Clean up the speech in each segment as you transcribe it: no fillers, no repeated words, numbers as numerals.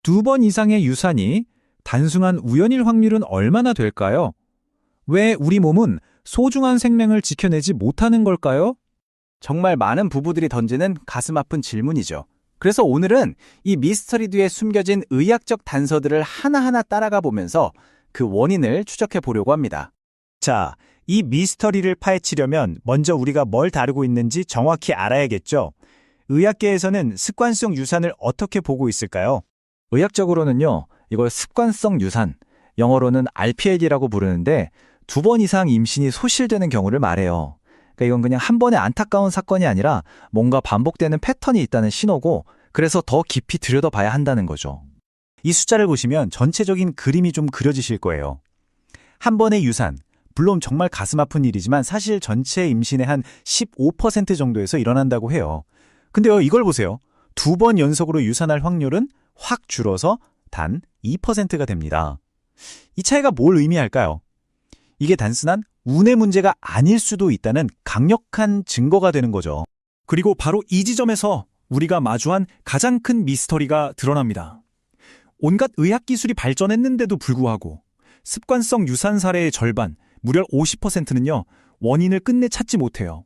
2번 이상의 유산이 단순한 우연일 확률은 얼마나 될까요? 왜 우리 몸은 소중한 생명을 지켜내지 못하는 걸까요? 정말 많은 부부들이 던지는 가슴 아픈 질문이죠. 그래서 오늘은 이 미스터리 뒤에 숨겨진 의학적 단서들을 하나하나 따라가 보면서 그 원인을 추적해 보려고 합니다. 자, 이 미스터리를 파헤치려면 먼저 우리가 뭘 다루고 있는지 정확히 알아야겠죠. 의학계에서는 습관성 유산을 어떻게 보고 있을까요? 의학적으로는요, 이걸 습관성 유산, 영어로는 RPL이라고 부르는데 2번 이상 임신이 소실되는 경우를 말해요. 그러니까 이건 그냥 한 번의 안타까운 사건이 아니라 뭔가 반복되는 패턴이 있다는 신호고, 그래서 더 깊이 들여다봐야 한다는 거죠. 이 숫자를 보시면 전체적인 그림이 좀 그려지실 거예요. 한 번의 유산, 물론 정말 가슴 아픈 일이지만 사실 전체 임신의 한 15% 정도에서 일어난다고 해요. 근데요, 이걸 보세요. 2번 연속으로 유산할 확률은 확 줄어서 단 2%가 됩니다. 이 차이가 뭘 의미할까요? 이게 단순한 운의 문제가 아닐 수도 있다는 강력한 증거가 되는 거죠. 그리고 바로 이 지점에서 우리가 마주한 가장 큰 미스터리가 드러납니다. 온갖 의학기술이 발전했는데도 불구하고 습관성 유산 사례의 절반, 무려 50%는요, 원인을 끝내 찾지 못해요.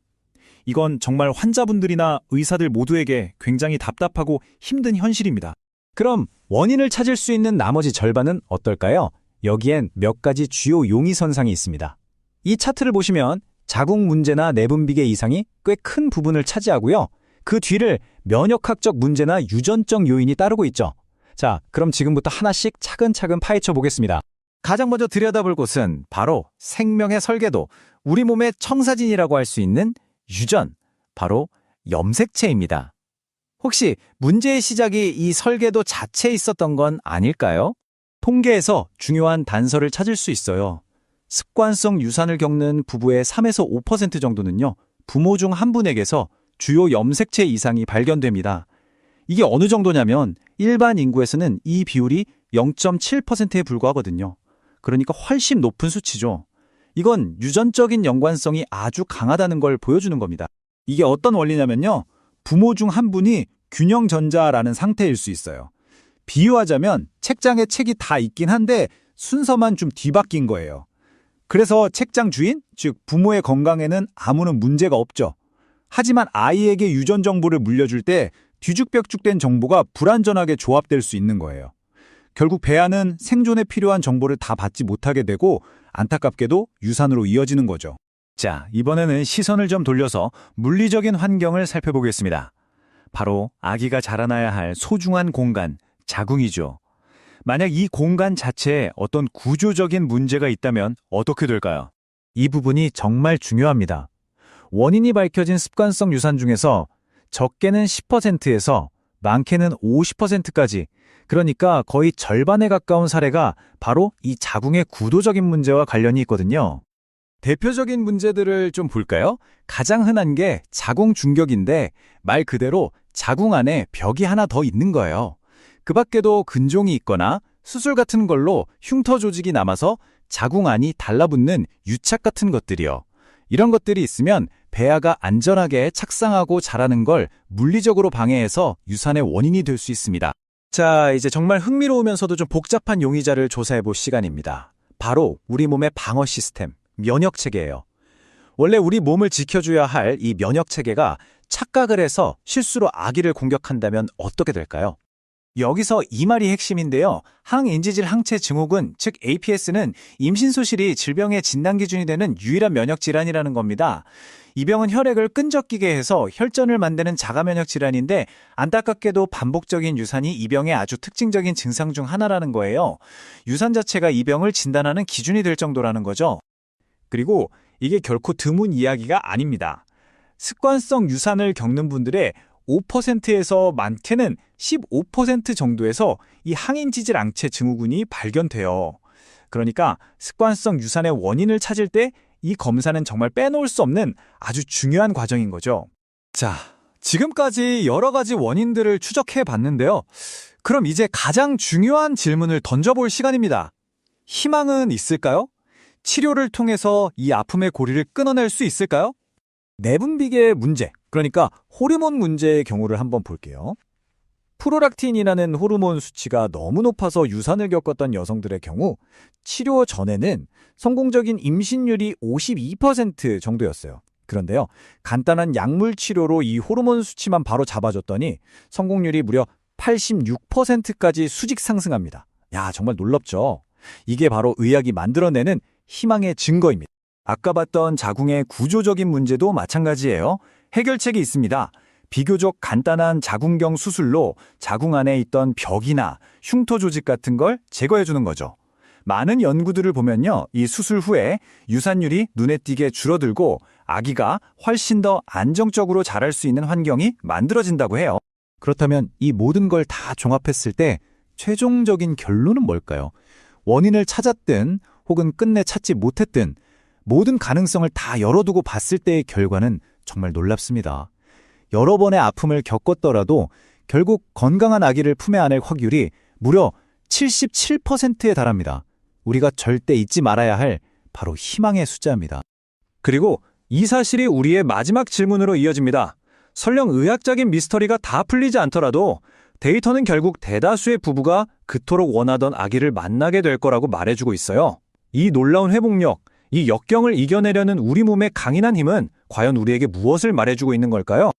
이건 정말 환자분들이나 의사들 모두에게 굉장히 답답하고 힘든 현실입니다. 그럼 원인을 찾을 수 있는 나머지 절반은 어떨까요? 여기엔 몇 가지 주요 용의선상이 있습니다. 이 차트를 보시면 자궁 문제나 내분비계 이상이 꽤 큰 부분을 차지하고요. 그 뒤를 면역학적 문제나 유전적 요인이 따르고 있죠. 자, 그럼 지금부터 하나씩 차근차근 파헤쳐 보겠습니다. 가장 먼저 들여다볼 곳은 바로 생명의 설계도, 우리 몸의 청사진이라고 할 수 있는 유전, 바로 염색체입니다. 혹시 문제의 시작이 이 설계도 자체에 있었던 건 아닐까요? 통계에서 중요한 단서를 찾을 수 있어요. 습관성 유산을 겪는 부부의 3에서 5% 정도는요, 부모 중 한 분에게서 주요 염색체 이상이 발견됩니다. 이게 어느 정도냐면 일반 인구에서는 이 비율이 0.7%에 불과하거든요. 그러니까 훨씬 높은 수치죠. 이건 유전적인 연관성이 아주 강하다는 걸 보여주는 겁니다. 이게 어떤 원리냐면요, 부모 중 한 분이 균형전자라는 상태일 수 있어요. 비유하자면 책장에 책이 다 있긴 한데 순서만 좀 뒤바뀐 거예요. 그래서 책장 주인, 즉 부모의 건강에는 아무런 문제가 없죠. 하지만 아이에게 유전 정보를 물려줄 때 뒤죽박죽된 정보가 불완전하게 조합될 수 있는 거예요. 결국 배아는 생존에 필요한 정보를 다 받지 못하게 되고 안타깝게도 유산으로 이어지는 거죠. 자, 이번에는 시선을 좀 돌려서 물리적인 환경을 살펴보겠습니다. 바로 아기가 자라나야 할 소중한 공간, 자궁이죠. 만약 이 공간 자체에 어떤 구조적인 문제가 있다면 어떻게 될까요? 이 부분이 정말 중요합니다. 원인이 밝혀진 습관성 유산 중에서 적게는 10%에서 많게는 50%까지, 그러니까 거의 절반에 가까운 사례가 바로 이 자궁의 구도적인 문제와 관련이 있거든요. 대표적인 문제들을 좀 볼까요? 가장 흔한 게 자궁 중격인데 말 그대로 자궁 안에 벽이 하나 더 있는 거예요. 그 밖에도 근종이 있거나 수술 같은 걸로 흉터 조직이 남아서 자궁 안이 달라붙는 유착 같은 것들이요. 이런 것들이 있으면 배아가 안전하게 착상하고 자라는 걸 물리적으로 방해해서 유산의 원인이 될 수 있습니다. 자, 이제 정말 흥미로우면서도 좀 복잡한 용의자를 조사해볼 시간입니다. 바로 우리 몸의 방어 시스템, 면역체계예요. 원래 우리 몸을 지켜줘야 할 이 면역체계가 착각을 해서 실수로 아기를 공격한다면 어떻게 될까요? 여기서 이 말이 핵심인데요. 항인지질 항체 증후군, 즉 APS는 임신 소실이 질병의 진단 기준이 되는 유일한 면역 질환이라는 겁니다. 이 병은 혈액을 끈적이게 해서 혈전을 만드는 자가 면역 질환인데 안타깝게도 반복적인 유산이 이 병의 아주 특징적인 증상 중 하나라는 거예요. 유산 자체가 이 병을 진단하는 기준이 될 정도라는 거죠. 그리고 이게 결코 드문 이야기가 아닙니다. 습관성 유산을 겪는 분들의 5%에서 많게는 15% 정도에서 이 항인지질 항체 증후군이 발견돼요. 그러니까 습관성 유산의 원인을 찾을 때 이 검사는 정말 빼놓을 수 없는 아주 중요한 과정인 거죠. 자, 지금까지 여러 가지 원인들을 추적해 봤는데요. 그럼 이제 가장 중요한 질문을 던져볼 시간입니다. 희망은 있을까요? 치료를 통해서 이 아픔의 고리를 끊어낼 수 있을까요? 내분비계 문제, 그러니까 호르몬 문제의 경우를 한번 볼게요. 프로락틴이라는 호르몬 수치가 너무 높아서 유산을 겪었던 여성들의 경우 치료 전에는 성공적인 임신율이 52% 정도였어요. 그런데요, 간단한 약물 치료로 이 호르몬 수치만 바로 잡아줬더니 성공률이 무려 86%까지 수직 상승합니다. 야, 정말 놀랍죠? 이게 바로 의학이 만들어내는 희망의 증거입니다. 아까 봤던 자궁의 구조적인 문제도 마찬가지예요. 해결책이 있습니다. 비교적 간단한 자궁경 수술로 자궁 안에 있던 벽이나 흉터 조직 같은 걸 제거해 주는 거죠. 많은 연구들을 보면요, 이 수술 후에 유산율이 눈에 띄게 줄어들고 아기가 훨씬 더 안정적으로 자랄 수 있는 환경이 만들어진다고 해요. 그렇다면 이 모든 걸 다 종합했을 때 최종적인 결론은 뭘까요? 원인을 찾았든 혹은 끝내 찾지 못했든 모든 가능성을 다 열어두고 봤을 때의 결과는 정말 놀랍습니다. 여러 번의 아픔을 겪었더라도 결국 건강한 아기를 품에 안을 확률이 무려 77%에 달합니다. 우리가 절대 잊지 말아야 할 바로 희망의 숫자입니다. 그리고 이 사실이 우리의 마지막 질문으로 이어집니다. 설령 의학적인 미스터리가 다 풀리지 않더라도 데이터는 결국 대다수의 부부가 그토록 원하던 아기를 만나게 될 거라고 말해주고 있어요. 이 놀라운 회복력, 이 역경을 이겨내려는 우리 몸의 강인한 힘은 과연 우리에게 무엇을 말해주고 있는 걸까요?